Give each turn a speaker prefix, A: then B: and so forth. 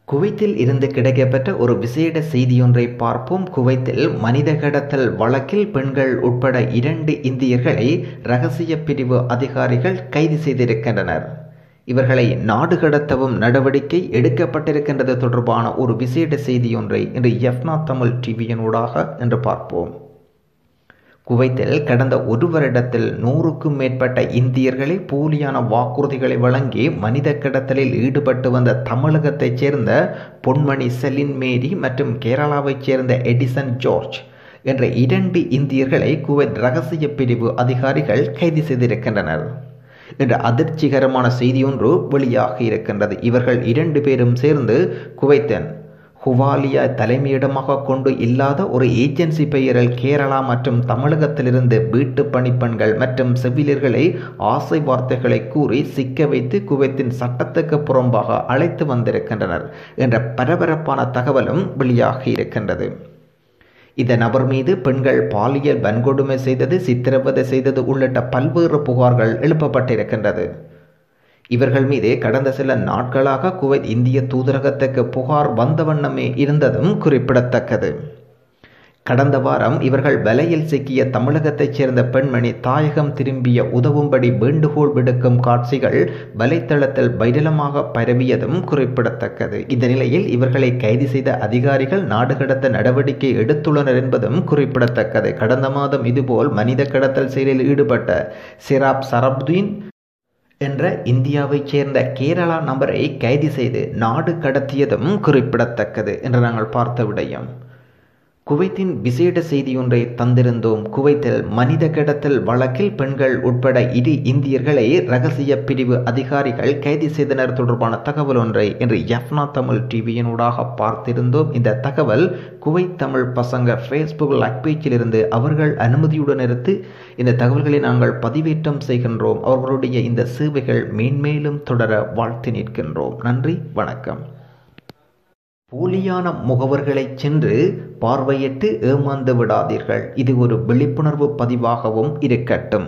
A: குவைத்தில் இருந்து கிடைக்கப்பெற்ற ஒரு விசேட செய்தியொன்றை பார்ப்போம். குவைத்தில் மனித கடத்தல் வழக்கில் பெண்கள் உட்பட 2 இந்தியர்களை இரகசிய பிரிவு அதிகாரிகள் கைது செய்திருக்கின்றனர். இவர்களை நாடு கடத்தவும் நடவடிக்கை எடுக்கப்பட்டிருக்கின்றது தொடர்பான ஒரு விசேட செய்தியொன்றை இன்று எஃப்னா தமிழ் டிவியினூடாக என்று பார்ப்போம். குவைத்தில் கடந்த ஒரு வருடத்தில் 100க்கும் மேற்பட்ட இந்தியர்களை போலியான வாக்குறுதிகளை வழங்கி மனித கடத்தலில் ஈடுபட்டு வந்த தமிழகத்தைச் சேர்ந்த பொன்மணி செலின் மேரி மற்றும் கேரளாவைச் சேர்ந்த எடிசன் ஜார்ஜ் என்ற 2 இந்தியர்களை குவைத் இரகசிய பிரிவு அதிகாரிகள் கைது செய்திருக்கின்றனர் என்ற அதிர்ச்சிகரமான செய்தியொன்று வெளியாகி இருக்கின்றது. இவர்கள் 2 பேரும் சேர்ந்து குவைத்தின் ஹுவாலியா தலைமையிடமாக கொண்டு இல்லாத ஒரு ஏஜென்சி பெயரில் கேரளா மற்றும் தமிழகத்திலிருந்து வீட்டு பணிப்பெண்கள் மற்றும் செவிலியர்களை ஆசை வார்த்தைகளை கூறி சிக்க வைத்து குவைத்தின் சட்டத்துக்கு புறம்பாக அழைத்து வந்திருக்கின்றனர் என்ற பரபரப்பான தகவலும் வெளியாகி இருக்கின்றது. இந்த நபர் மீது பெண்கள் பாலியல் வன்கொடுமை செய்தது, சித்திரவதை செய்தது உள்ளிட்ட பல்வேறு புகார்கள் எழுப்பப்பட்டிருக்கின்றது. இவர்கள் மீது கடந்த சில நாட்களாக குவைத் இந்திய தூதரகத்துக்கு புகார் வந்த வண்ணமே இருந்ததும் குறிப்பிடத்தக்கது. கடந்த வாரம் இவர்கள் வலையில் சிக்கிய தமிழகத்தைச் சேர்ந்த பெண்மணி தாயகம் திரும்பிய உதவும்படி வேண்டுகோள் விடுக்கும் காட்சிகள் வலைத்தளத்தில் வைரலமாக பரவியதும் குறிப்பிடத்தக்கது. இந்த நிலையில் இவர்களை கைது செய்த அதிகாரிகள் நாடு கடத்த நடவடிக்கை எடுத்துள்ளனர் என்பதும் குறிப்பிடத்தக்கது. கடந்த மாதம் இதுபோல் மனித கடத்தல் செயலில் ஈடுபட்ட சிராப் சரப்தீன் என்ற இந்தியாவைச் சேர்ந்த கேரளா நபரை கைது செய்து நாடு கடத்தியதும் குறிப்பிடத்தக்கது என்று நாங்கள் பார்த்த விடயம். குவைத்தின் விசேட செய்தியொன்றை தந்திருந்தோம். குவைத்தில் மனித கடத்தல் வழக்கில் பெண்கள் உட்பட 2 இந்தியர்களை இரகசிய பிரிவு அதிகாரிகள் கைது செய்தனர் தொடர்பான தகவல் ஒன்றை இன்று எஃப்னா தமிழ் டிவியினூடாக பார்த்திருந்தோம். இந்த தகவல் குவைத் தமிழ் பசங்க ஃபேஸ்புக் லைக் பேஜிலிருந்து அவர்கள் அனுமதியுடன் எடுத்து இந்த தகவல்களை நாங்கள் பதிவேற்றம் செய்கின்றோம். அவர்களுடைய இந்த சேவைகள் மேன்மேலும் தொடர வாழ்த்து நிற்கின்றோம். நன்றி, வணக்கம். போலியான முகவர்களை சென்று பார்வையிட்டு ஏமாந்து விடாதீர்கள். இது ஒரு விழிப்புணர்வு பதிவாகவும் இருக்கட்டும்.